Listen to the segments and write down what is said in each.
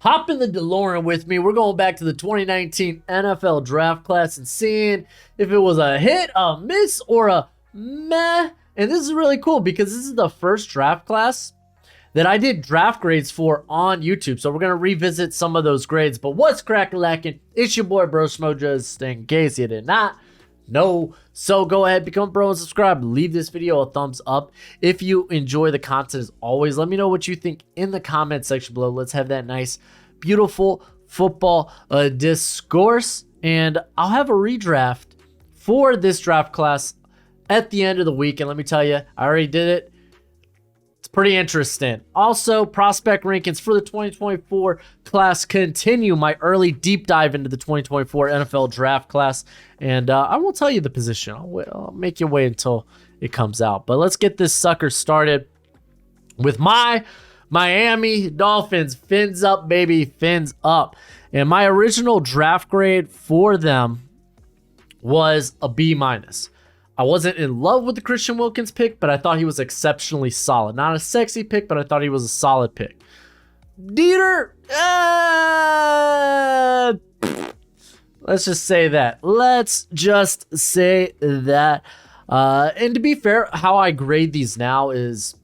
hop in the DeLorean with me. We're going back to the 2019 NFL draft class and seeing if it was a hit, a miss, or a meh. And this is really cool because this is the first draft class that I did draft grades for on YouTube. So we're going to revisit some of those grades. But what's crack-a-lackin'? It's your boy Broshmo, just in case you did not know. So go ahead, become a bro and subscribe. Leave this video a thumbs up. If you enjoy the content as always, let me know what you think in the comment section below. Let's have that nice, beautiful football discourse. And I'll have a redraft for this draft class at the end of the week. And let me tell you, I already did it. It's pretty interesting. Also, prospect rankings for the 2024 class continue. My early deep dive into the 2024 NFL draft class. And I won't tell you the position. I'll make you wait until it comes out. But let's get this sucker started with my Miami Dolphins. Fins up, baby. Fins up. And my original draft grade for them was a B-. I wasn't in love with the Christian Wilkins pick, but I thought he was exceptionally solid. Not a sexy pick, but I thought he was a solid pick. Dieter, let's just say that. Let's just say that. And to be fair, how I grade these now is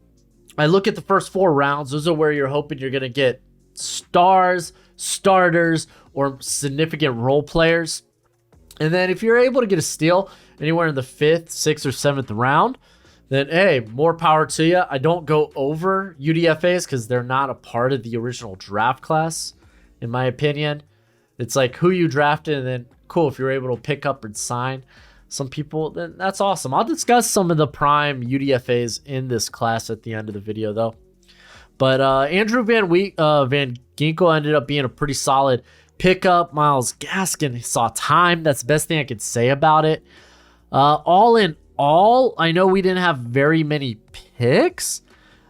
I look at the first 4 rounds. Those are where you're hoping you're going to get stars, starters, or significant role players. And then if you're able to get a steal anywhere in the 5th, 6th, or 7th round, then hey, more power to you. I don't go over UDFAs because they're not a part of the original draft class, in my opinion. It's like who you drafted, and then cool, if you're able to pick up and sign some people, then that's awesome. I'll discuss some of the prime UDFAs in this class at the end of the video, though. But Andrew Van Ginkel ended up being a pretty solid pickup. Myles Gaskin saw time. That's the best thing I could say about it. All in all, I know we didn't have very many picks.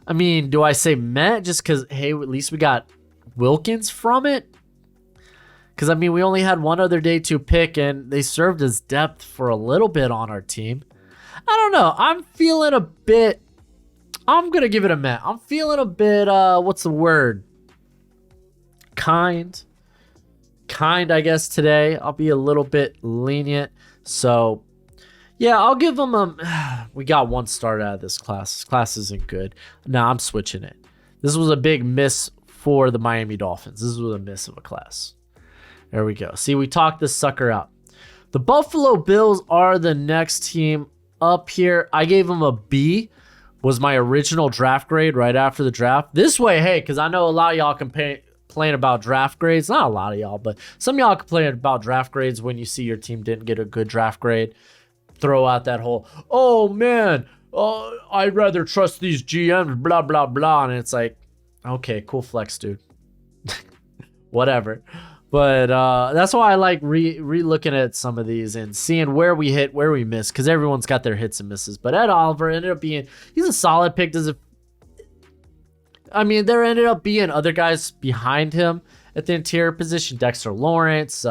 I mean, do I say meh just because, hey, at least we got Wilkins from it? Because, I mean, we only had one other day 2 pick, and they served as depth for a little bit on our team. I don't know. I'm feeling a bit... I'm going to give it a meh. I'm feeling a bit, what's the word? Kind, I guess, today. I'll be a little bit lenient. So, yeah, I'll give them a... We got 1 start out of this class. This class isn't good. No, I'm switching it. This was a big miss for the Miami Dolphins. This was a miss of a class. There we go. See, we talked this sucker out. The Buffalo Bills are the next team up here. I gave them a B. Was my original draft grade right after the draft. This way, hey, because I know a lot of y'all complain about draft grades. Not a lot of y'all, but some of y'all complain about draft grades when you see your team didn't get a good draft grade. Throw out that whole, oh man, I'd rather trust these GMs, blah, blah, blah. And it's like, okay, cool flex, dude. Whatever. But that's why I like re-looking at some of these and seeing where we hit, where we miss, because everyone's got their hits and misses. But Ed Oliver ended up being, he's a solid pick. I mean, there ended up being other guys behind him at the interior position. Dexter Lawrence,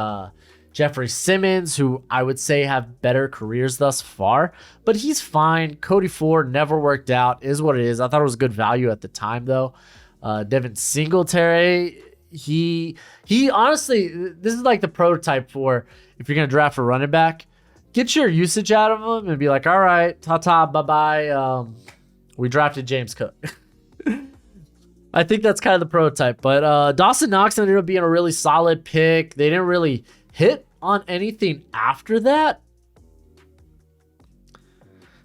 Jeffrey Simmons, who I would say have better careers thus far. But he's fine. Cody Ford never worked out, is what it is. I thought it was good value at the time, though. Devin Singletary, he honestly, this is like the prototype for if you're going to draft a running back. Get your usage out of him and be like, all right, ta-ta, bye-bye. We drafted James Cook. I think that's kind of the prototype. But Dawson Knox ended up being a really solid pick. They didn't really hit on anything after that.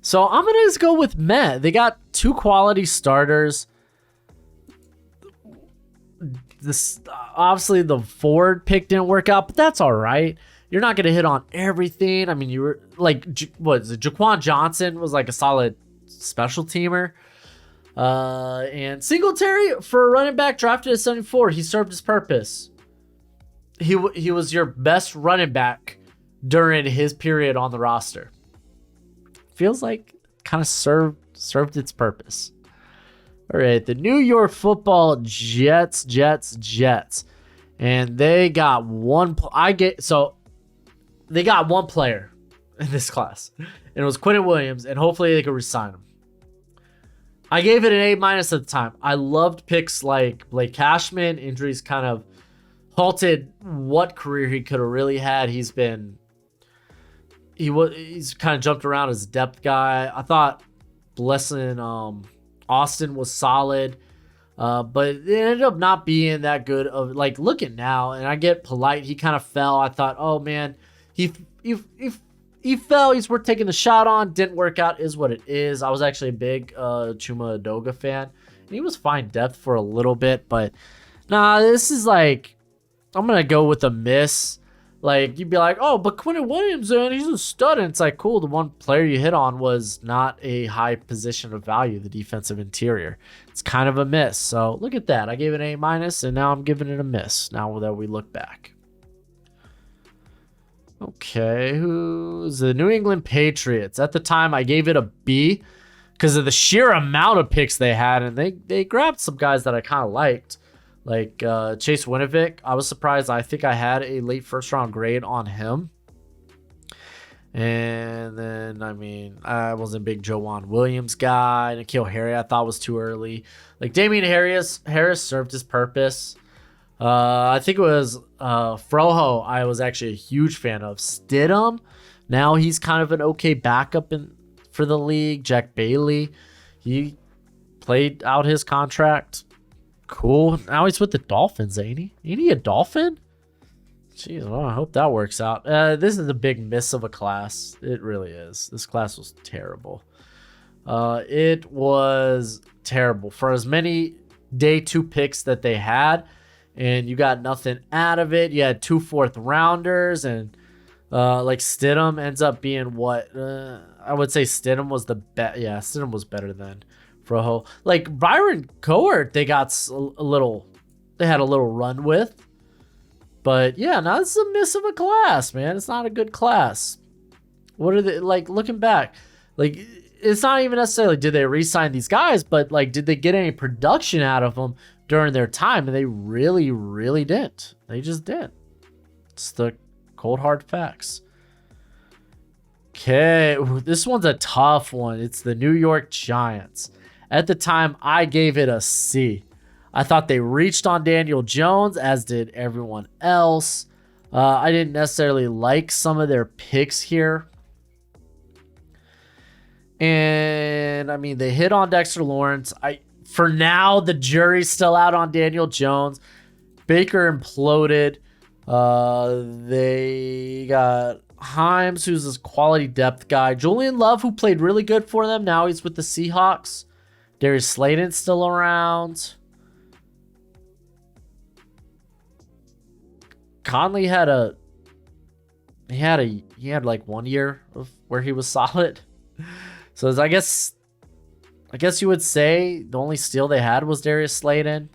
So I'm going to just go with meh. They got 2 quality starters. This obviously the Ford pick didn't work out, but that's all right. You're not going to hit on everything. I mean, you were like, what is it? Jaquan Johnson was like a solid special teamer. And Singletary, for a running back drafted at 74, he served his purpose. He was your best running back during his period on the roster. Feels like kind of served its purpose. All right, the New York Football Jets. And they got they got 1 player in this class. And it was Quentin Williams, and hopefully they could resign him. I gave it an A minus at the time. I loved picks like Blake Cashman. Injuries kind of halted what career he could have really had. He's kind of jumped around as a depth guy. I thought Blessing Austin was solid. But it ended up not being that good of like looking now, and I get Polite. He kind of fell. I thought, oh man, he fell. He's worth taking the shot on. Didn't work out. Is what it is. I was actually a big Chuma Adoga fan, and he was fine depth for a little bit, but nah, this is like I'm gonna go with a miss. Like, you'd be like, oh, but Quentin Williams, man, he's a stud. And it's like, cool, the one player you hit on was not a high position of value, the defensive interior. It's kind of a miss. So look at that. I gave it an A minus, and now I'm giving it a miss now that we look back. Okay, who's the New England Patriots? At the time, I gave it a B because of the sheer amount of picks they had, and they grabbed some guys that I kind of liked. Like Chase Winovich, I was surprised. I think I had a late first round grade on him. And then, I mean, I wasn't a big Joejuan Williams guy. N'Keal Harry I thought was too early. Like Damian Harris served his purpose. I think it was Froho I was actually a huge fan of. Stidham, now he's kind of an okay backup for the league. Jack Bailey, he played out his contract. Cool. Now he's with the Dolphins, ain't he? Ain't he a Dolphin? Jeez, well, I hope that works out. This is a big miss of a class. It really is. This class was terrible. It was terrible. For as many day 2 picks that they had, and you got nothing out of it. You had 2 fourth rounders, and like Stidham ends up being what? I would say Stidham was the best. Yeah, Stidham was better than Froho. Like Byron Cowart, they got they had a little run with. But yeah, now this is a miss of a class, man. It's not a good class. What are they, like, looking back? Like, it's not even necessarily did they re-sign these guys, but like, did they get any production out of them during their time? And they really, really didn't. They just didn't. It's the cold hard facts. Okay, this one's a tough one. It's the New York Giants. At the time, I gave it a C. I thought they reached on Daniel Jones, as did everyone else. I didn't necessarily like some of their picks here. And, I mean, they hit on Dexter Lawrence. For now, the jury's still out on Daniel Jones. Baker imploded. They got Himes, who's this quality depth guy. Julian Love, who played really good for them. Now he's with the Seahawks. Darius Slayton's still around. Conley had like 1 year of where he was solid. So I guess you would say the only steal they had was Darius Slayton.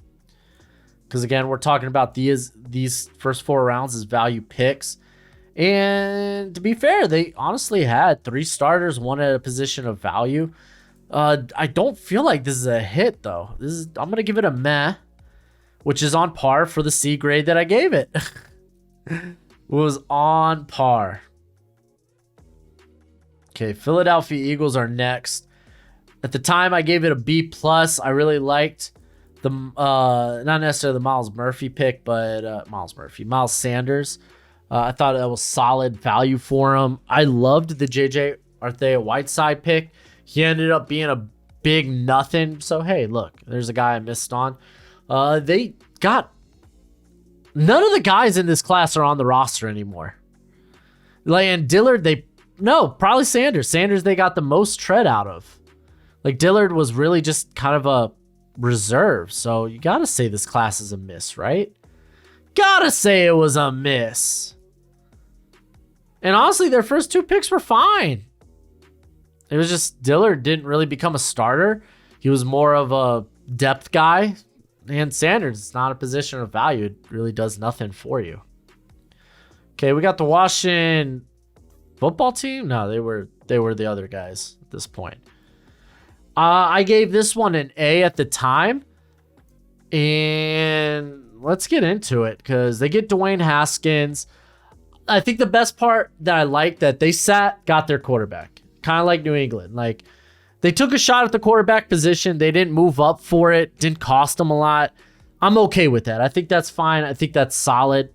Because again, we're talking about these first 4 rounds as value picks. And to be fair, they honestly had 3 starters, 1 at a position of value. I don't feel like this is a hit though. I'm gonna give it a meh, which is on par for the C grade that I gave it. It was on par. Okay, Philadelphia Eagles are next. At the time, I gave it a B+. I really liked the not necessarily the Miles Murphy pick, but Miles Sanders. I thought that was solid value for him. I loved the JJ Arcega-Whiteside pick. He ended up being a big nothing. So, hey, look, there's a guy I missed on. They got... None of the guys in this class are on the roster anymore. Like, and Dillard, probably Sanders. Sanders, they got the most tread out of. Like, Dillard was really just kind of a reserve. So, you got to say this class is a miss, right? Gotta say it was a miss. And honestly, their first 2 picks were fine. It was just Dillard didn't really become a starter. He was more of a depth guy. And Sanders, it's not a position of value. It really does nothing for you. Okay, we got the Washington football team. No, they were the other guys at this point. I gave this one an A at the time. And let's get into it because they get Dwayne Haskins. I think the best part that I like that they got their quarterback. Kind of like New England. Like, They took a shot at the quarterback position. They didn't move up for it. Didn't cost them a lot. I'm okay with that. I think that's fine. I think that's solid.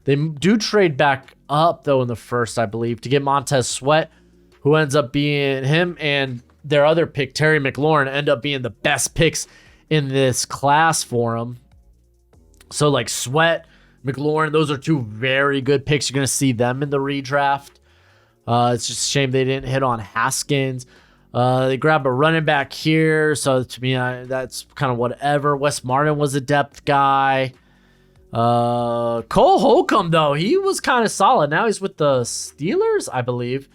They do trade back up, though, in the first, I believe, to get Montez Sweat, who ends up being him and their other pick, Terry McLaurin, end up being the best picks in this class for them. So, like, Sweat, McLaurin, those are two very good picks. You're going to see them in the redraft. It's just a shame they didn't hit on Haskins. They grabbed a running back here. So, to me, that's kind of whatever. Wes Martin was a depth guy. Cole Holcomb, though, he was kind of solid. Now he's with the Steelers, I believe.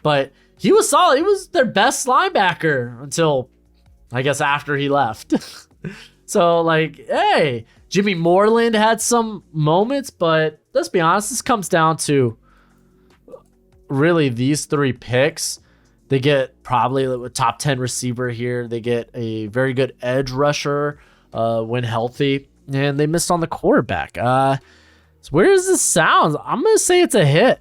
But he was solid. He was their best linebacker until, I guess, after he left. So, like, hey, Jimmy Moreland had some moments, but let's be honest, this comes down to really these three picks. They get probably a top 10 receiver here. They get a very good edge rusher when healthy, and they missed on the quarterback. So where does this sound? I'm going to say it's a hit.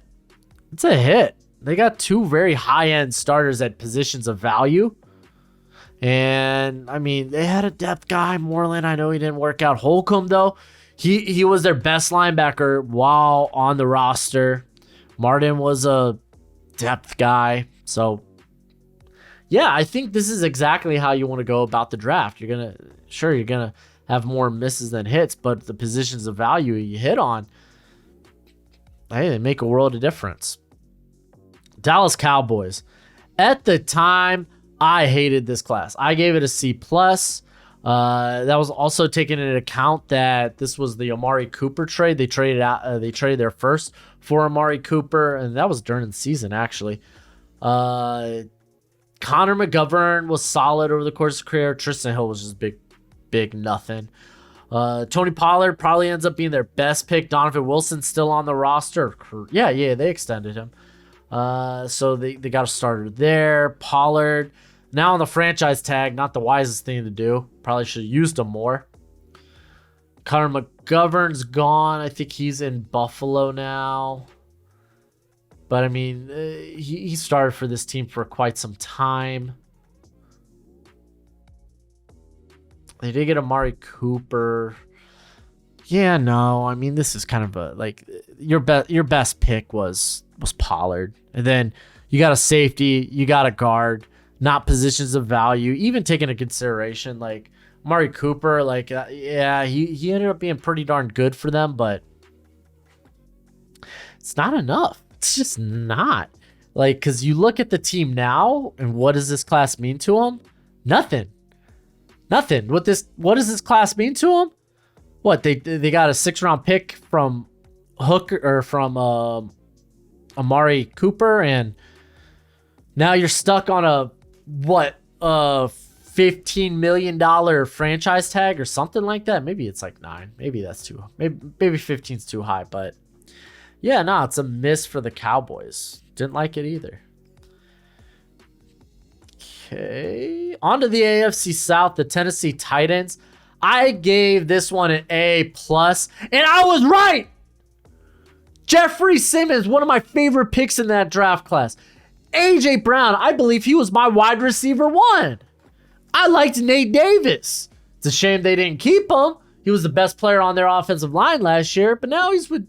It's a hit. They got two very high-end starters at positions of value. And, I mean, they had a depth guy, Moreland. I know he didn't work out. Holcomb, though, he was their best linebacker while on the roster. Martin was a depth guy. So, yeah, I think this is exactly how you want to go about the draft. You're going to have more misses than hits, but the positions of value you hit on, hey, they make a world of difference. Dallas Cowboys. At the time, I hated this class. I gave it a C+. That was also taking into account that this was the Amari Cooper trade. They traded their first for Amari Cooper, and that was during the season, actually. Connor McGovern was solid over the course of his career. Tristan Hill was just big nothing. Tony Pollard probably ends up being their best pick. Donovan Wilson still on the roster. Yeah, they extended him. So they got a starter there. Pollard now on the franchise tag, not the wisest thing to do. Probably should have used him more. Connor McGovern's gone. I think he's in Buffalo now. But I mean, he started for this team for quite some time. They did get Amari Cooper. Yeah, no. I mean, this is kind of a like your best pick was Pollard, and then you got a safety, you got a guard, not positions of value. Even taking into consideration like Amari Cooper, like yeah, he ended up being pretty darn good for them, but it's not enough. It's just not. Like, because you look at the team now, and what does this class mean to them? Nothing. What does this class mean to them? What they got a 6th-round pick from Hooker or from Amari Cooper, and now you're stuck on a $15 million franchise tag or something like that. Maybe it's like 9. Maybe that's too. Maybe 15's too high, but yeah, no, it's a miss for the Cowboys. Didn't like it either. Okay, on to the AFC South, the Tennessee Titans. I gave this one an A+, and I was right. Jeffrey Simmons, one of my favorite picks in that draft class. AJ Brown, I believe he was my wide receiver 1. I liked Nate Davis. It's a shame they didn't keep him. He was the best player on their offensive line last year, but now he's with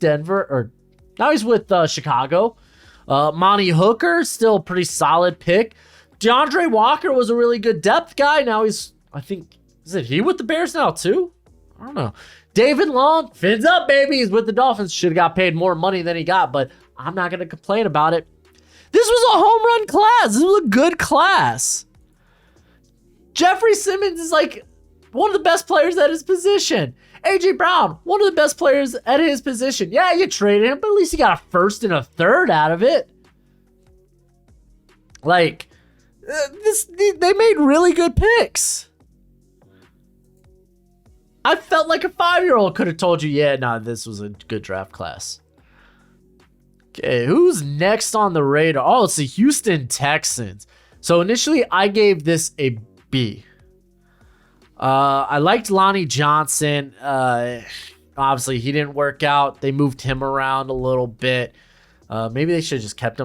Chicago. Monty Hooker, still a pretty solid pick. DeAndre Walker was a really good depth guy. Now he's, I think, is it he with the Bears now too? I don't know. David Long, fins up, baby. He's with the Dolphins. Should have got paid more money than he got, but I'm not going to complain about it. This was a home run class. This was a good class. Jeffrey Simmons is like one of the best players at his position. AJ Brown, one of the best players at his position. Yeah, you traded him, but at least you got a 1st and a 3rd out of it. Like, they made really good picks. I felt like a 5-year-old could have told you, yeah, no, this was a good draft class. Okay, who's next on the radar? Oh, it's the Houston Texans. So initially, I gave this a B. I liked Lonnie Johnson. Obviously, he didn't work out. They moved him around a little bit. Maybe they should have just kept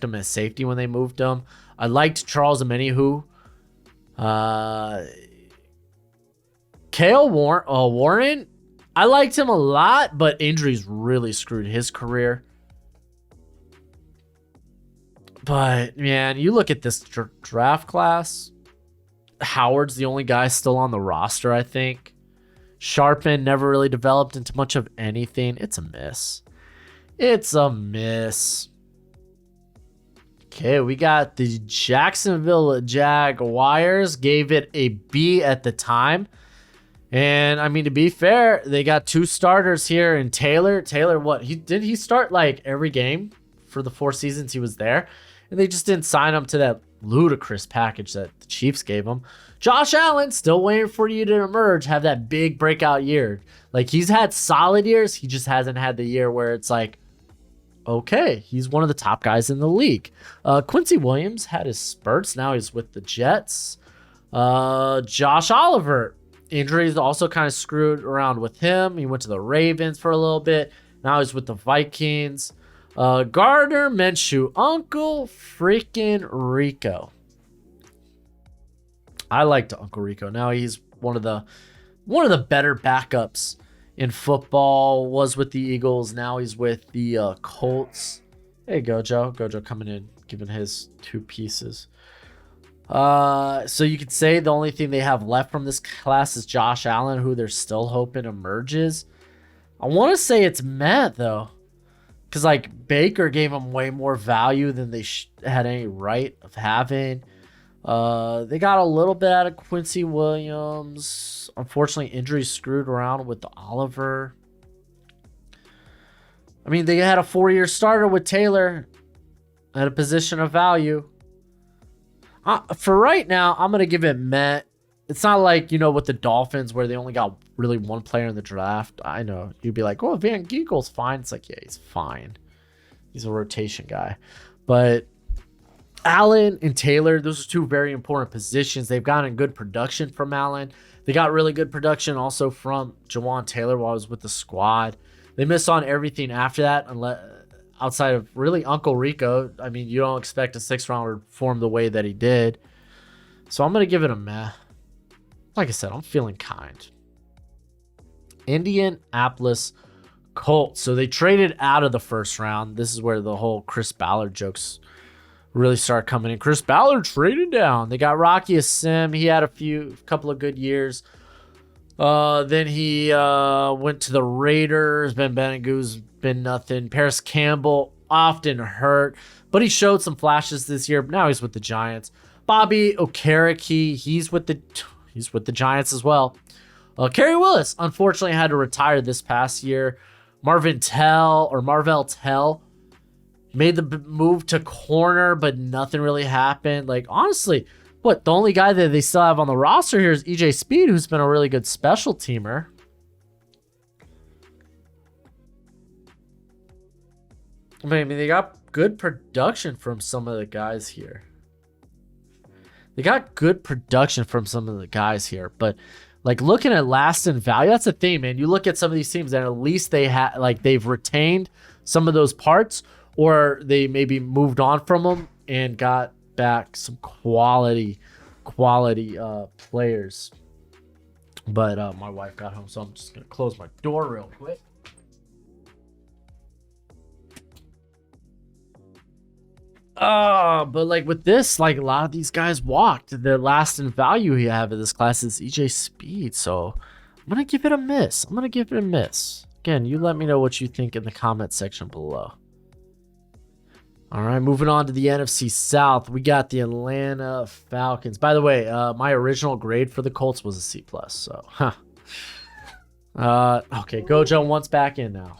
him as safety when they moved him. I liked Charles Omenihu. Uh, Warren, I liked him a lot, but injuries really screwed his career. But, man, you look at this draft class. Howard's the only guy still on the roster, I think. Sharpen never really developed into much of anything. It's a miss. It's a miss. Okay, we got the Jacksonville Jaguars. Gave it a B at the time. And, I mean, to be fair, they got 2 starters here in Taylor. Taylor, what? He start, like, every game for the 4 seasons he was there? And they just didn't sign him to that ludicrous package that the Chiefs gave him. Josh Allen, still waiting for you to emerge, have that big breakout year. Like, he's had solid years. He just hasn't had the year where it's like, okay, he's one of the top guys in the league. Quincy Williams had his spurts. Now he's with the Jets. Josh Oliver, injuries also kind of screwed around with him. He went to the Ravens for a little bit. Now he's with the Vikings. Gardner Minshew, Uncle freaking Rico. I liked Uncle Rico. Now he's one of the better backups in football. Was with the Eagles. Now he's with the Colts. Hey, Gojo. Gojo coming in, giving his 2 pieces. So you could say the only thing they have left from this class is Josh Allen, who they're still hoping emerges. I want to say it's Matt, though. Because, like, Baker gave him way more value than they had any right of having. They got a little bit out of Quincy Williams. Unfortunately, injuries screwed around with the Oliver. I mean, they had a 4-year starter with Taylor at a position of value. For right now, I'm going to give it Met. It's not like, with the Dolphins where they only got really 1 player in the draft. I know. You'd be like, oh, Van Ginkel's fine. It's like, yeah, he's fine. He's a rotation guy. But Allen and Taylor, those are 2 very important positions. They've gotten good production from Allen. They got really good production also from Jawan Taylor while I was with the squad. They missed on everything after that, outside of really Uncle Rico. I mean, you don't expect a 6th-rounder to perform the way that he did. So I'm going to give it a meh. Like I said, I'm feeling kind. Indianapolis Colts. So they traded out of the 1st round. This is where the whole Chris Ballard jokes really start coming in. Chris Ballard traded down. They got Rocky Asim. He had a couple of good years. Then he went to the Raiders. Ben Benegu's been nothing. Paris Campbell often hurt, but he showed some flashes this year. Now he's with the Giants. Bobby Okereke, he's with the Giants as well. Kerry Willis, unfortunately, had to retire this past year. Marvell Tell made the move to corner, but nothing really happened. Like, honestly, the only guy that they still have on the roster here is EJ Speed, who's been a really good special teamer. I mean, they got good production from some of the guys here. But like looking at lasting value, that's the thing, man. You look at some of these teams and at least they've retained some of those parts, or they maybe moved on from them and got back some quality players. But my wife got home, so I'm just gonna close my door real quick. But like with this, like a lot of these guys walked. The lasting value you have in this class is EJ Speed. So I'm going to give it a miss. Again, you let me know what you think in the comment section below. All right, moving on to the NFC South. We got the Atlanta Falcons. By the way, my original grade for the Colts was a C+. So, okay, Gojo once back in now.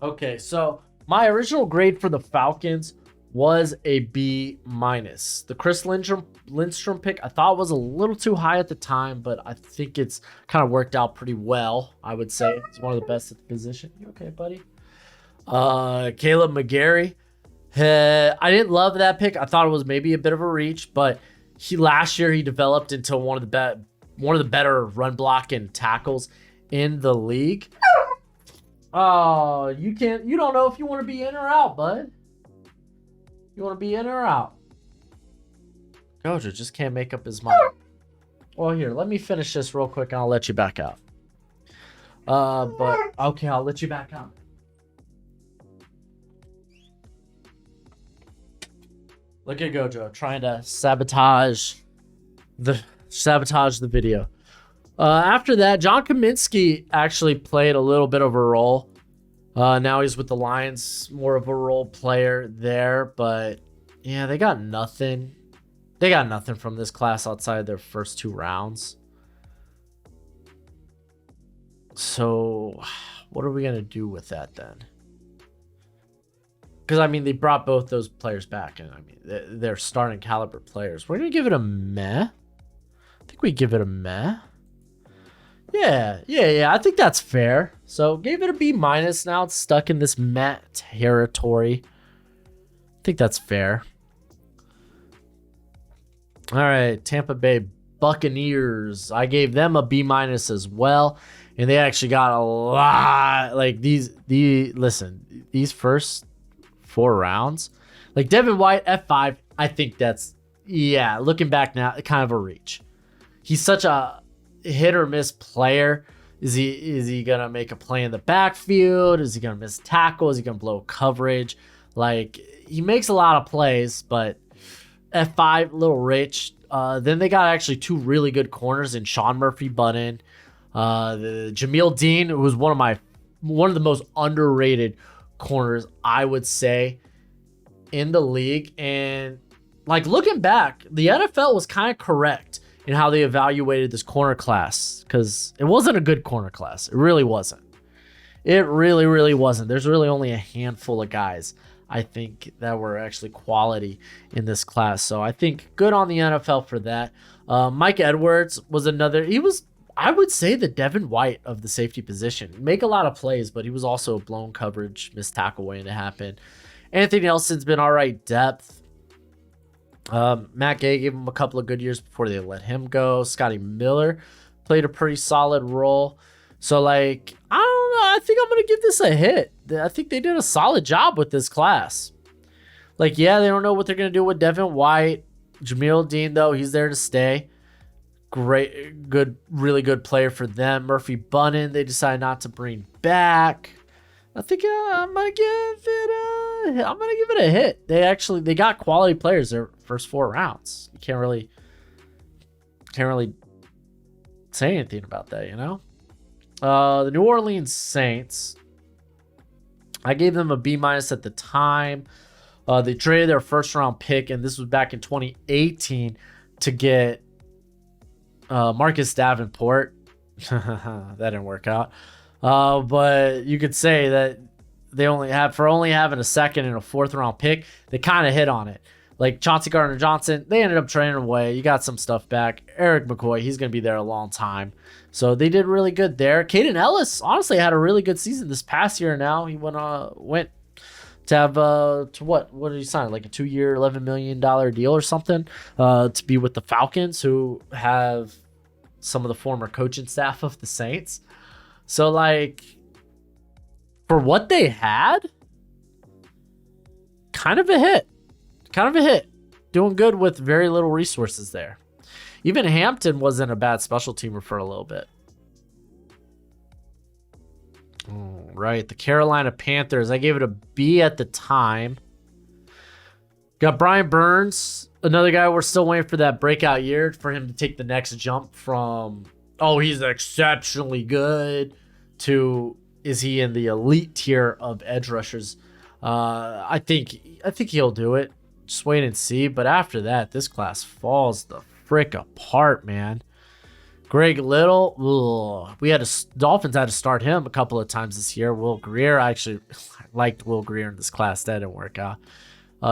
Okay, so my original grade for the Falcons was a B-. The Chris Lindstrom pick I thought was a little too high at the time, but I think it's kind of worked out pretty well. I would say it's one of the best at the position. You okay, buddy? Caleb McGarry. I didn't love that pick. I thought it was maybe a bit of a reach, but last year he developed into one of the better run blocking tackles in the league. Oh, you can't. You don't know if you want to be in or out, bud. You want to be in or out? Gojo just can't make up his mind. Well, here, let me finish this real quick and I'll let you back out. But okay, I'll let you back out. Look at Gojo trying to sabotage the video. After that, John Kaminsky actually played a little bit of a role. Now he's with the Lions, more of a role player there. But yeah, they got nothing. They got nothing from this class outside their first 2 rounds. So what are we going to do with that then? Because, I mean, they brought both those players back. And, I mean, they're starting caliber players. We're going to give it a meh. I think we give it a meh. Yeah. I think that's fair. So, gave it a B-. Now it's stuck in this meh territory. I think that's fair. All right, Tampa Bay Buccaneers. I gave them a B- as well. And they actually got a lot. Like, these first 4 rounds. Like, Devin White, F5, I think that's, yeah, looking back now, kind of a reach. He's such a hit or miss player. Is he gonna make a play in the backfield? Is he gonna miss tackle? Is he gonna blow coverage? Like, he makes a lot of plays, but F5, a little rich. Then they got actually 2 really good corners in Sean Murphy-Bunting. The Jameel Dean, who was one of the most underrated corners, I would say, in the league. And like, looking back, the NFL was kind of correct in how they evaluated this corner class, because it wasn't a good corner class. It really wasn't. It really wasn't. There's really only a handful of guys, I think, that were actually quality in this class. So I think good on the NFL for that. Mike Edwards was another. He was, I would say, the Devin White of the safety position. Make a lot of plays, but he was also blown coverage, missed tackle waiting to happen. Anthony Nelson's been all right depth. Matt Gay gave him a couple of good years before they let him go. Scotty Miller played a pretty solid role. So, like, I don't know. I think I'm going to give this a hit. I think they did a solid job with this class. Like, yeah, they don't know what they're going to do with Devin White. Jameel Dean, though, he's there to stay. Great, good, really good player for them. Murphy-Bunting, they decided not to bring back. I think I'm gonna give it a hit. They got quality players their first 4 rounds. You can't really say anything about that, you know. The New Orleans Saints, I gave them a B- at the time. They traded their first round pick, and this was back in 2018, to get Marcus Davenport. That didn't work out. But you could say that they only having a second and a 4th round pick, they kind of hit on it. Like Chauncey Gardner-Johnson, they ended up trading away. You got some stuff back. Eric McCoy, he's going to be there a long time. So they did really good there. Caden Ellis, honestly, had a really good season this past year now. He went to have, what did he sign? Like a 2-year, $11 million deal or something, to be with the Falcons, who have some of the former coaching staff of the Saints. So, like, for what they had, kind of a hit. Doing good with very little resources there. Even Hampton wasn't a bad special teamer for a little bit. All right, the Carolina Panthers, I gave it a B at the time. Got Brian Burns, another guy we're still waiting for that breakout year for him to take the next jump from, oh, he's exceptionally good, to, is he in the elite tier of edge rushers? I think he'll do it. Just wait and see. But after that, this class falls the frick apart, man. Greg Little, Dolphins had to start him a couple of times this year. Will Greer, I actually liked Will Greer in this class. That didn't work out.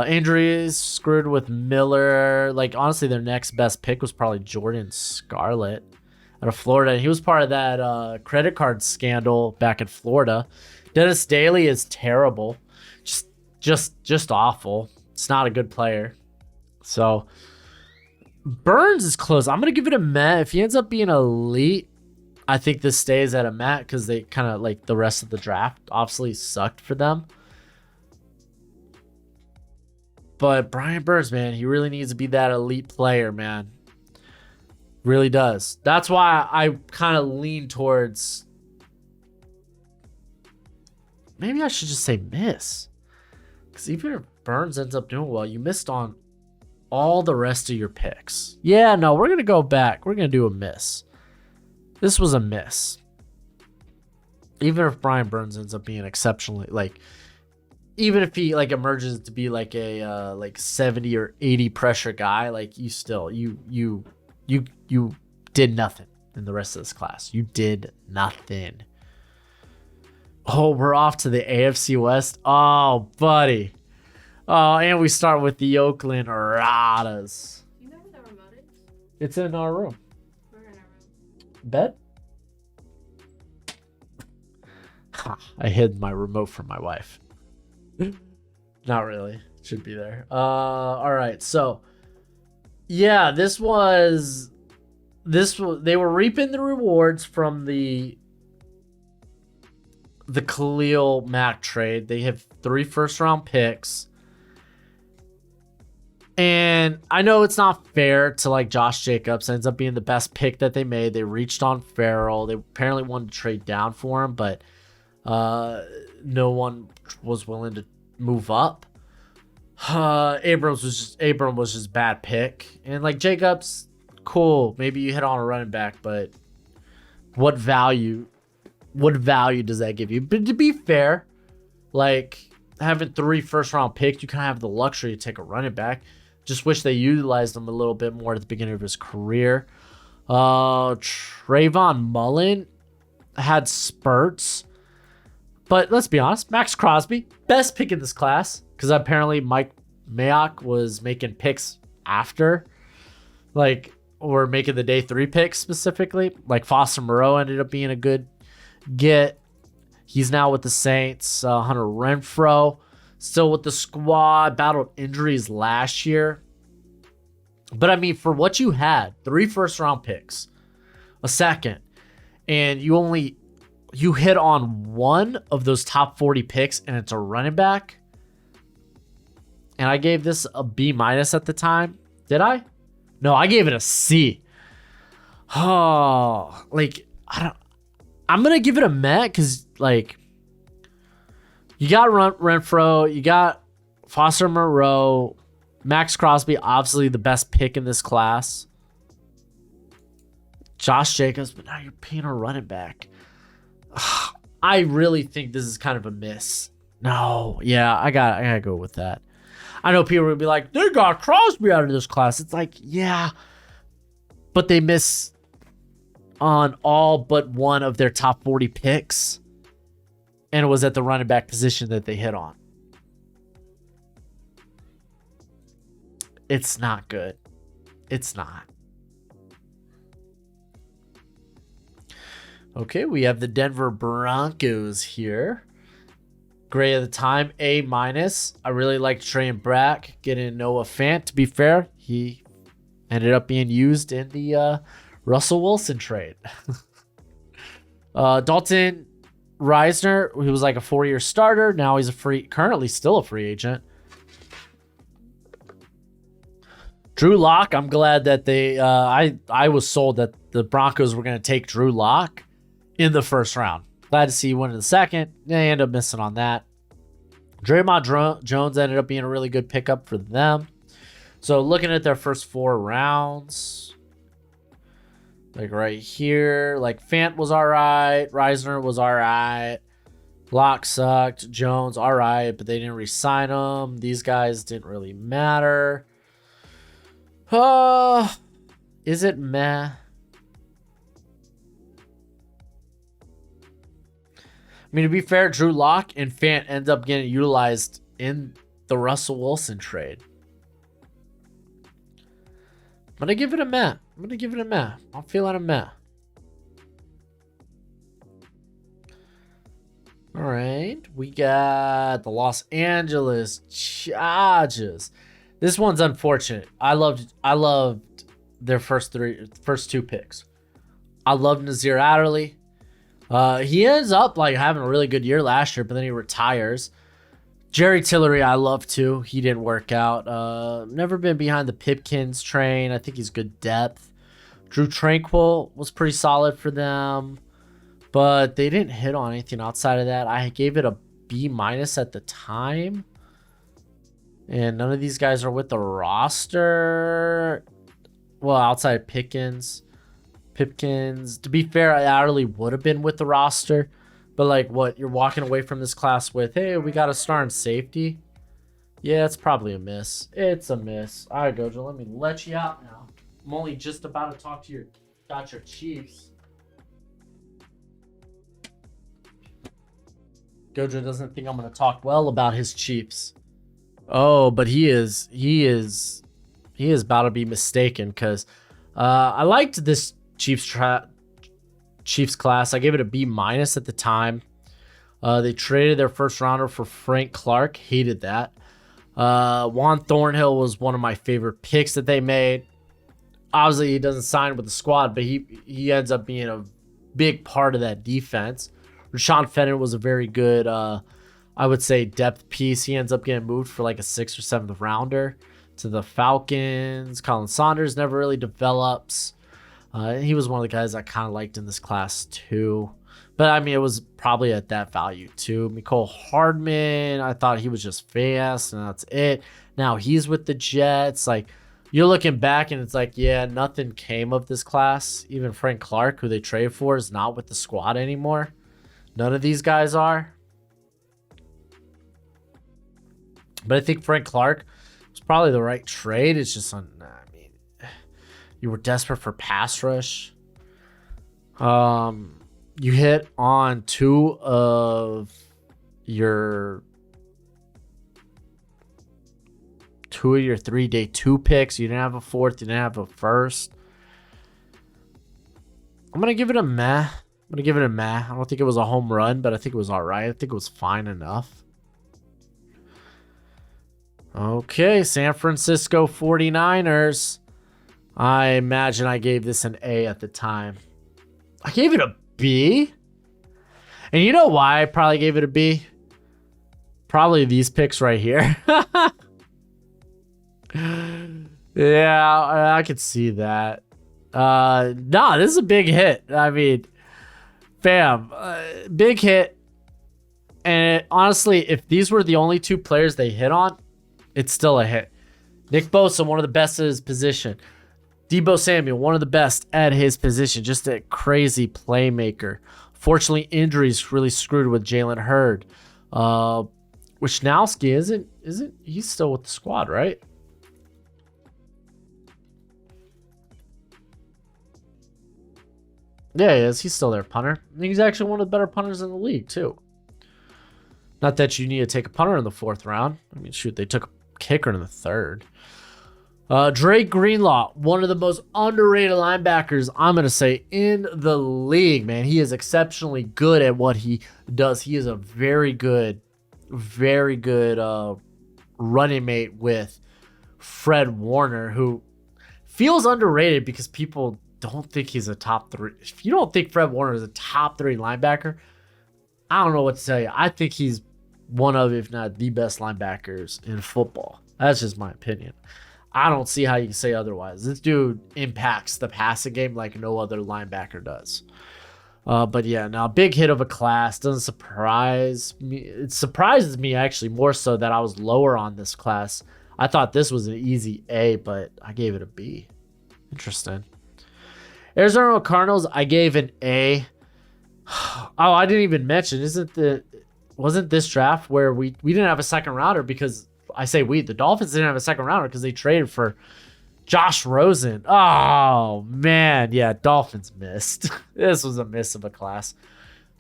Injuries screwed with Miller. Like, honestly, their next best pick was probably Jordan Scarlett out of Florida. He was part of that credit card scandal back in Florida. Dennis Daly is terrible. Just awful. It's not a good player. So Burns is close. I'm going to give it a meh. If he ends up being elite, I think this stays at a mat because they kind of like the rest of the draft obviously sucked for them. But Brian Burns, man, he really needs to be that elite player, man. Really does. That's why I kind of lean towards. Maybe I should just say miss. Because even if Burns ends up doing well, you missed on all the rest of your picks. Yeah, no, we're going to go back. We're going to do a miss. This was a miss. Even if Brian Burns ends up being exceptionally, like, even if he like emerges to be like a like 70 or 80 pressure guy, like you still you did nothing in the rest of this class. You did nothing. Oh, we're off to the AFC West. Oh, buddy. Oh, and we start with the Oakland Raiders. You know where the remote is? It's in our room. We're in our room. Bed? I hid my remote from my wife. Not really. Should be there. All right. So, yeah, they were reaping the rewards from the Khalil Mack trade. They have 3 first-round picks. And I know it's not fair to like Josh Jacobs. Ends up being the best pick that they made. They reached on Farrell. They apparently wanted to trade down for him, but no one was willing to move up. Abram was just bad pick. And like Jacobs, cool. Maybe you hit on a running back, but what value does that give you? But to be fair, like having 3 first-round picks, you kind of have the luxury to take a running back. Just wish they utilized him a little bit more at the beginning of his career. Trayvon Mullen had spurts. But let's be honest, Maxx Crosby, best pick in this class. Because apparently Mike Mayock was making picks after. Like, or making the day 3 picks specifically. Like Foster Moreau ended up being a good get. He's now with the Saints. Hunter Renfrow still with the squad. Battled injuries last year. But I mean, for what you had, 3 first-round picks, a second, and you hit on 1 of those top 40 picks, and it's a running back. And I gave this a B- at the time. Did I? No, I gave it a C. Oh, like I'm gonna give it a meh because like you got Renfro, you got Foster Moreau, Maxx Crosby, obviously the best pick in this class. Josh Jacobs, but now you're paying a running back. I really think this is kind of a miss. No, yeah, I gotta go with that. I know people would be like, they got Crosby out of this class. It's like, yeah, but they miss on all but 1 of their top 40 picks. And it was at the running back position that they hit on. It's not good. It's not. Okay, we have the Denver Broncos here. Gray of the time, A-. I really liked Trey and Brack getting Noah Fant. To be fair, he ended up being used in the Russell Wilson trade. Dalton Reisner, he was like a 4-year starter. Now he's currently still a free agent. Drew Lock, I'm glad that they, I was sold that the Broncos were going to take Drew Lock in the first round. Glad to see he went in the second. They ended up missing on that. Draymond Jones ended up being a really good pickup for them. So looking at their first 4 rounds, like right here, like Fant was all right. Reisner was all right. Locke sucked. Jones, all right, but they didn't re-sign him. These guys didn't really matter. Is it meh? I mean, to be fair, Drew Lock and Fant end up getting utilized in the Russell Wilson trade. I'm going to give it a meh. I'm feeling a meh. All right. We got the Los Angeles Chargers. This one's unfortunate. I loved their first 2 picks. I love Nazir Adderley. He ends up like having a really good year last year, but then he retires. Jerry Tillery, I love too. He didn't work out. Never been behind the Pipkins train. I think he's good depth. Drew Tranquil was pretty solid for them, but they didn't hit on anything outside of that. I gave it a B- at the time. And none of these guys are with the roster. Well, outside Pipkins. To be fair, Adderley would have been with the roster. But like what you're walking away from this class with, hey, we got a star in safety. Yeah, it's probably a miss. It's a miss. All right, Gojo, let me let you out now. I'm only just about to talk to your Chiefs. Gojo doesn't think I'm going to talk well about his Chiefs. Oh, but he is about to be mistaken because I liked this Chiefs class. I gave it a B- at the time. They traded their first rounder for Frank Clark. Hated that. Juan Thornhill was one of my favorite picks that they made. Obviously, he doesn't sign with the squad, but he ends up being a big part of that defense. Rashawn Fenton was a very good, I would say, depth piece. He ends up getting moved for like a 6th or 7th rounder to the Falcons. Colin Saunders never really develops. He was one of the guys I kind of liked in this class too. But I mean, it was probably at that value too. Mecole Hardman, I thought he was just fast, and that's it. Now he's with the Jets. Like, you're looking back and it's like, yeah, nothing came of this class. Even Frank Clark, who they traded for, is not with the squad anymore. None of these guys are. But I think Frank Clark was probably the right trade. It's just, you were desperate for pass rush. You hit on two of your 3-day 2 picks. You didn't have a 4th. You didn't have a 1st. I'm going to give it a meh. I don't think it was a home run, but I think it was all right. I think it was fine enough. Okay, San Francisco 49ers. I imagine I gave this an A at the time. I gave it a B. And you know why I probably gave it a B? Probably these picks right here. Yeah, I could see that. Nah, this is a big hit. I mean, bam, big hit. And honestly, if these were the only 2 players they hit on, it's still a hit. Nick Bosa, one of the best at his position. Deebo Samuel, one of the best at his position. Just a crazy playmaker. Fortunately, injuries really screwed with Jalen Hurd. Wisnowski isn't he's still with the squad, right? Yeah, he is. He's still there, punter. And he's actually one of the better punters in the league, too. Not that you need to take a punter in the 4th round. I mean, shoot, they took a kicker in the 3rd. Drake Greenlaw, one of the most underrated linebackers, I'm going to say, in the league, man. He is exceptionally good at what he does. He is a very good running mate with Fred Warner, who feels underrated because people don't think he's a top 3. If you don't think Fred Warner is a top 3 linebacker, I don't know what to tell you. I think he's one of, if not the best linebackers in football. That's just my opinion. I don't see how you can say otherwise. This dude impacts the passing game like no other linebacker does. But yeah, now big hit of a class. Doesn't surprise me. It surprises me actually more so that I was lower on this class. I thought this was an easy A, but I gave it a B. Interesting. Arizona Cardinals, I gave an A. Oh, I didn't even mention, wasn't this draft where we didn't have a 2nd rounder because I say the Dolphins didn't have a 2nd rounder because they traded for Josh Rosen. Oh, man. Yeah, Dolphins missed. This was a miss of a class.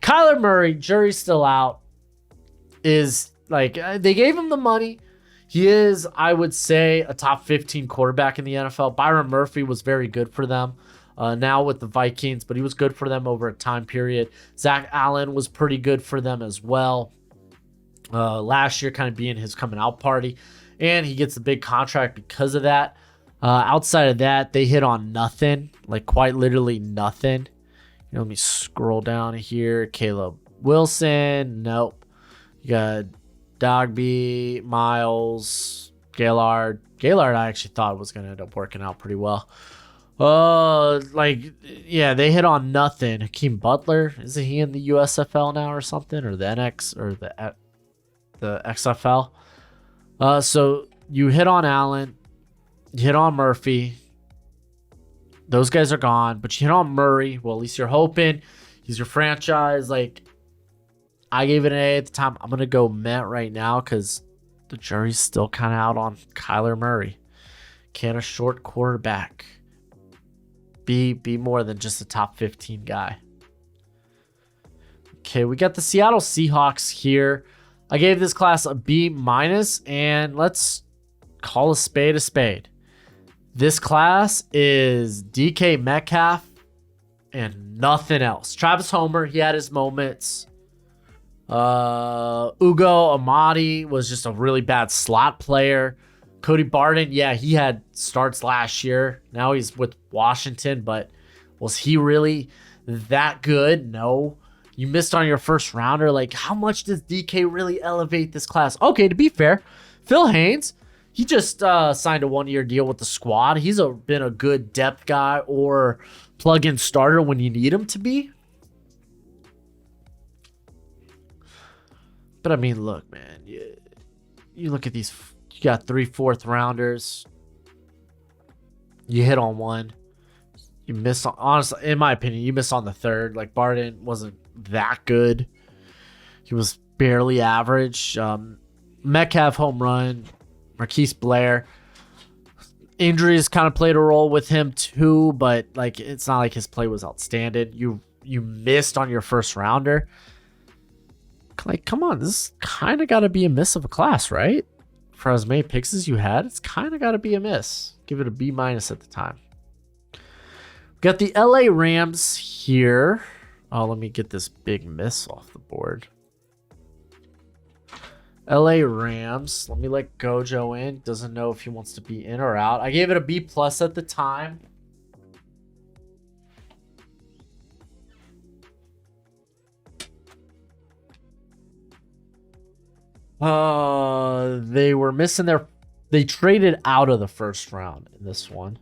Kyler Murray, jury's still out, is like, they gave him the money. He is, I would say, a top 15 quarterback in the NFL. Byron Murphy was very good for them. Now with the Vikings, but he was good for them over a time period. Zach Allen was pretty good for them as well. Last year kind of being his coming out party, and he gets a big contract because of that. Outside of that, they hit on nothing, like quite literally nothing. Let me scroll down here. Caleb Wilson. Nope. You got Dogby, Miles, Gaylord. Gaylord I actually thought was going to end up working out pretty well. Yeah, they hit on nothing. Hakeem Butler, isn't he in the USFL now or something? Or the NX or the XFL? So you hit on Allen, you hit on Murphy. Those guys are gone, but you hit on Murray. Well, at least you're hoping. He's your franchise. Like, I gave it an A at the time. I'm going to go Met right now because the jury's still kind of out on Kyler Murray. Can a short quarterback be more than just a top 15 guy? Okay, we got the Seattle Seahawks here. I gave this class a B-, and let's call a spade a spade. This class is DK Metcalf and nothing else. Travis Homer, he had his moments. Ugo Amadi was just a really bad slot player. Cody Barton, yeah, he had starts last year. Now he's with Washington, but was he really that good? No. You missed on your first rounder. Like, how much does DK really elevate this class? Okay, to be fair, Phil Haynes, he just signed a 1-year deal with the squad. He's been a good depth guy or plug-in starter when you need him to be. But I mean, look, man, you look at these. You got 3 4th-rounders. You hit on one. You miss on, honestly, in my opinion, you miss on the third. Like, Barton wasn't that good. He was barely average. Metcalf home run. Marquise Blair. Injuries kind of played a role with him too, but like it's not like his play was outstanding. You missed on your first rounder. Like, come on, this kind of got to be a miss of a class, right? For as many picks as you had, it's kind of got to be a miss. Give it a B- at the time. We got the LA Rams here. Oh, let me get this big miss off the board. LA Rams. Let me let Gojo in. Doesn't know if he wants to be in or out. I gave it a B+ at the time. They were missing they traded out of the first round in this one.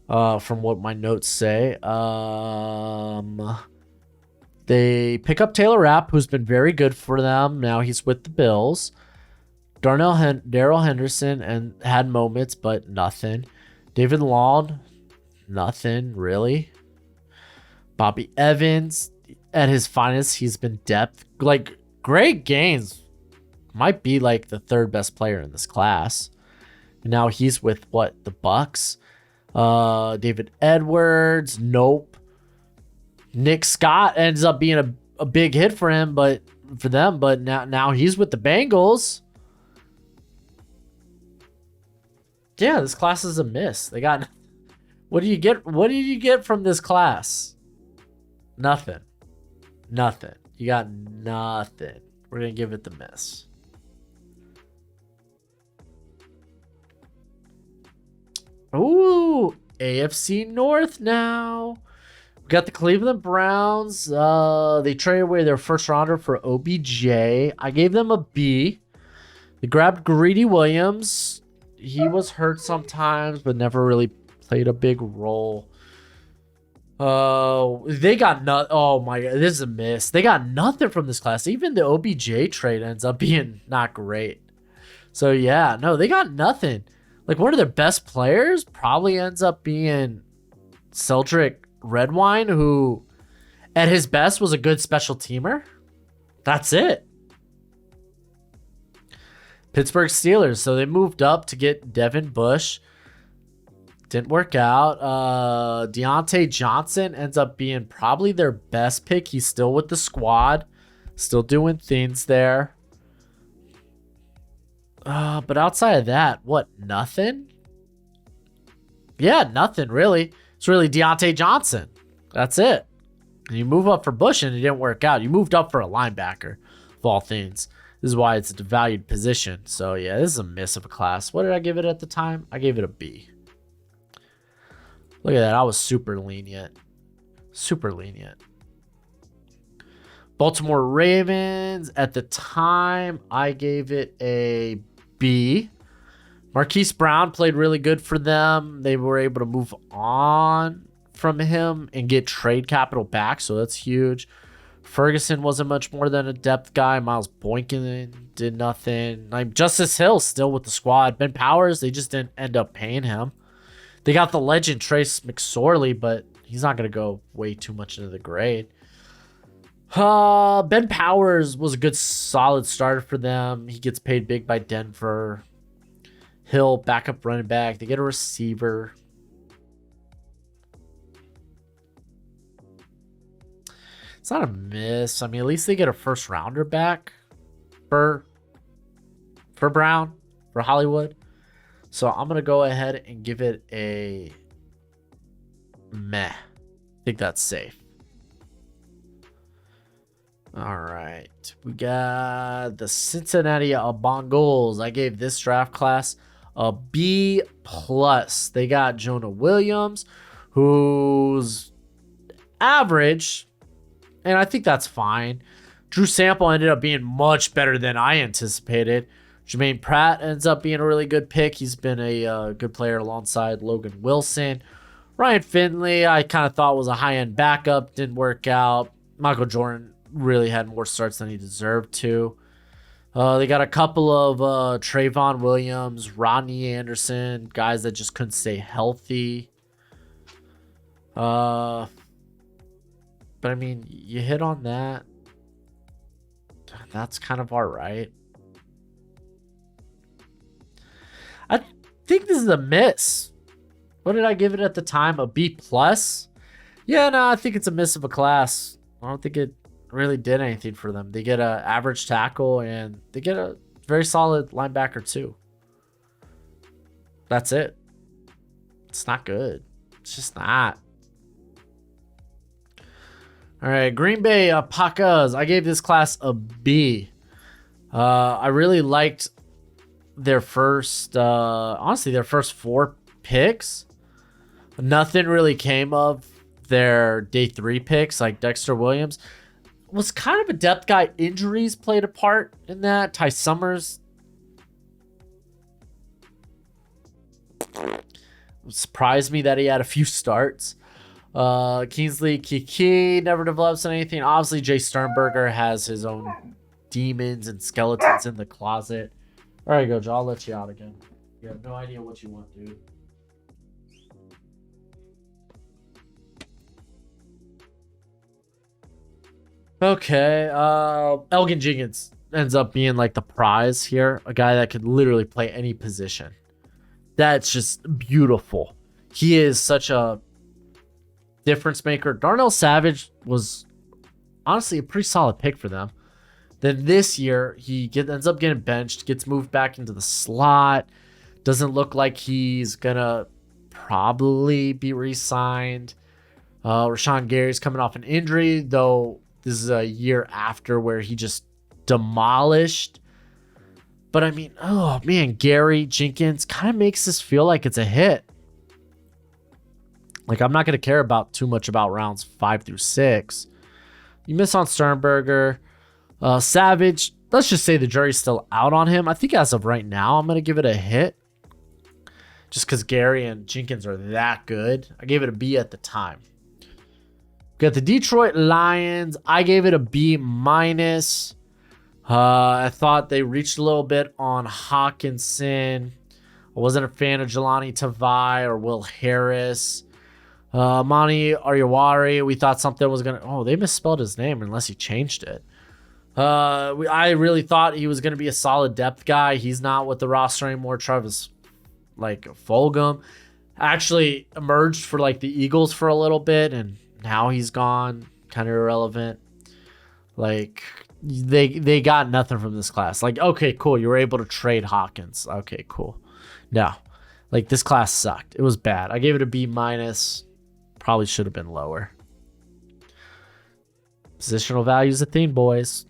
From what my notes say. They pick up Taylor Rapp, who's been very good for them. Now he's with the Bills. Darrell Henderson and had moments, but nothing. David Long, nothing really. Bobby Evans, at his finest, he's been depth. Like, Greg Gaines might be like the 3rd best player in this class. And now he's with what, the Bucks? David Edwards, nope. Nick Scott ends up being a big hit for him, but for them, but now he's with the Bengals. Yeah, this class is a miss. They got what do you get from this class? Nothing. You got nothing. We're gonna give it the miss. Ooh, AFC North now. We got the Cleveland Browns. They traded away their first rounder for OBJ. I gave them a B. They grabbed Greedy Williams. He was hurt sometimes, but never really played a big role. They got oh my god, this is a miss. They got nothing from this class. Even the OBJ trade ends up being not great. So yeah, no, they got nothing. Like, one of their best players probably ends up being Celdrick Redwine, who at his best was a good special teamer. That's it. Pittsburgh Steelers. So they moved up to get Devin Bush. Didn't work out. Deontay Johnson ends up being probably their best pick. He's still with the squad. Still doing things there. But outside of that, what? Nothing? Yeah, nothing really. It's really Deontay Johnson. That's it. And you move up for Bush and it didn't work out. You moved up for a linebacker, of all things. This is why it's a devalued position. So yeah, this is a miss of a class. What did I give it at the time? I gave it a B. Look at that. I was super lenient. Super lenient. Baltimore Ravens, at the time, I gave it a B. Marquise Brown played really good for them. They were able to move on from him and get trade capital back, so that's huge. Ferguson wasn't much more than a depth guy. Miles Boykin did nothing. Justice Hill still with the squad. Ben Powers, they just didn't end up paying him. They got the legend Trace McSorley, but he's not going to go way too much into the grade. Ben Powers was a good solid starter for them. He gets paid big by Denver. Hill, backup running back. They get a receiver. It's not a miss. I mean, at least they get a first rounder back for Brown, for Hollywood. So I'm going to go ahead and give it a meh. I think that's safe. All right. We got the Cincinnati Bengals. I gave this draft class a B+. They got Jonah Williams, who's average, and I think that's fine. Drew Sample ended up being much better than I anticipated. Jermaine Pratt ends up being a really good pick. He's been a good player alongside Logan Wilson. Ryan Finley, I kind of thought was a high-end backup. Didn't work out. Michael Jordan really had more starts than he deserved to. They got a couple of Trayvon Williams, Rodney Anderson, guys that just couldn't stay healthy. But I mean, you hit on that. That's kind of all right. I think this is a miss. What did I give it at the time? A B+? Yeah, no, I think it's a miss of a class. I don't think it really did anything for them. They get an average tackle and they get a very solid linebacker too. That's it. It's not good. It's just not. All right, Green Bay Packers. I gave this class a B. I really liked their first, honestly, their first 4 picks. Nothing really came of their day 3 picks, like Dexter Williams. Was kind of a depth guy. Injuries played a part in that. Ty Summers surprised me that he had a few starts. Kingsley Kiki never develops in anything. Obviously, Jay Sternberger has his own demons and skeletons in the closet. All right, Gojo, I'll let you out again. You have no idea what you want, dude. Okay, Elgin Jenkins ends up being like the prize here. A guy that could literally play any position. That's just beautiful. He is such a difference maker. Darnell Savage was honestly a pretty solid pick for them. Then this year, he ends up getting benched, gets moved back into the slot. Doesn't look like he's going to probably be re-signed. Rashawn Gary's coming off an injury, though this is a year after where he just demolished. But I mean, oh man, Gary Jenkins kind of makes this feel like it's a hit. Like, I'm not going to care about too much about rounds 5 through 6. You miss on Sternberger. Savage, let's just say the jury's still out on him. I think as of right now, I'm going to give it a hit. Just because Gary and Jenkins are that good. I gave it a B at the time. We got the Detroit Lions. I gave it a B-. I thought they reached a little bit on Hawkinson. I wasn't a fan of Jelani Tavai or Will Harris. Monty Aryawari, we thought something was going to... Oh, they misspelled his name unless he changed it. I really thought he was going to be a solid depth guy. He's not with the roster anymore. Travis, Fulgham actually emerged for, the Eagles for a little bit, and now he's gone. Kind of irrelevant. They got nothing from this class. Okay, cool. You were able to trade Hawkins. Okay, cool. No. This class sucked. It was bad. I gave it a B-. Probably should have been lower. Positional value's a thing, boys.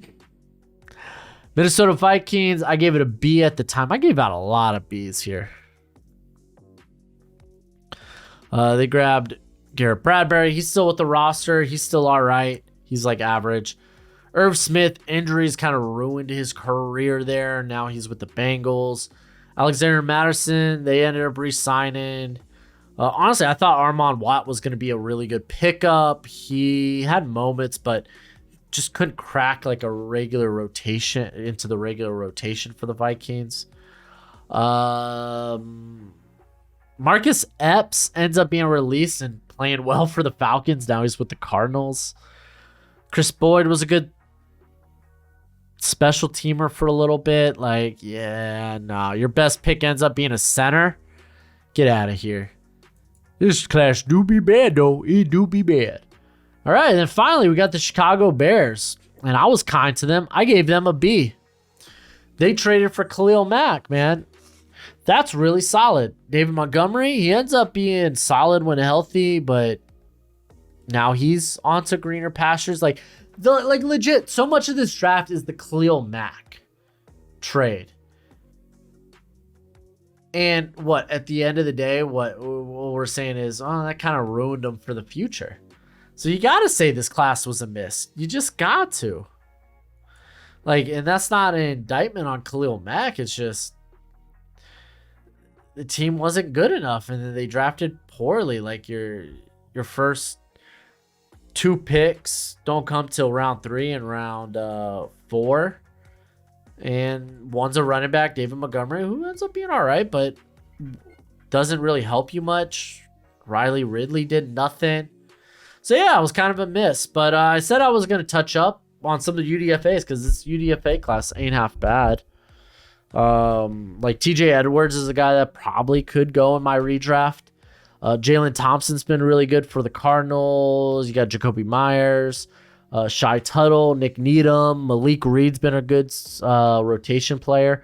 Minnesota Vikings, I gave it a B at the time. I gave out a lot of Bs here. They grabbed Garrett Bradbury, he's still with the roster. He's still all right. He's like average. Irv Smith, injuries kind of ruined his career there. Now he's with the Bengals. Alexander Madison, they ended up re-signing. Honestly, I thought Armon Watt was going to be a really good pickup. He had moments, but just couldn't crack like a regular rotation into the regular rotation for the Vikings. Marcus Epps ends up being released and playing well for the Falcons. Now he's with the Cardinals. Chris Boyd was a good special teamer for a little bit. Like, yeah, no. Your best pick ends up being a center. Get out of here. This class do be bad, though. It do be bad. All right, and then finally we got the Chicago Bears. And I was kind to them. I gave them a B. They traded for Khalil Mack, man. That's really solid. David Montgomery, he ends up being solid when healthy, but now he's on to greener pastures. Like legit, so much of this draft is the Khalil Mack trade. And what, at the end of the day, what we're saying is, oh, that kind of ruined him for the future. So you got to say this class was a miss. You just got to. Like, and that's not an indictment on Khalil Mack. It's just the team wasn't good enough, and then they drafted poorly. Like, your first 2 picks don't come till round 3 and round 4. And one's a running back, David Montgomery, who ends up being all right, but doesn't really help you much. Riley Ridley did nothing. So, yeah, it was kind of a miss. But I said I was going to touch up on some of the UDFAs because this UDFA class ain't half bad. Like TJ Edwards is a guy that probably could go in my redraft. Jalen Thompson's been really good for the Cardinals. You got Jacoby Myers, Shai Tuttle, Nick Needham, Malik Reed's been a good rotation player.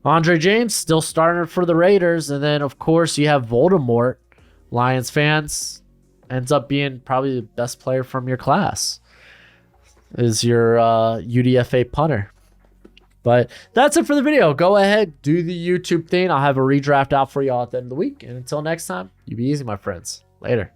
Andre James still starting for the Raiders. And then, of course, you have Voldemort. Lions fans, ends up being probably the best player from your class. Is your UDFA punter. But that's it for the video. Go ahead, do the YouTube thing. I'll have a redraft out for y'all at the end of the week. And until next time, you be easy, my friends. Later.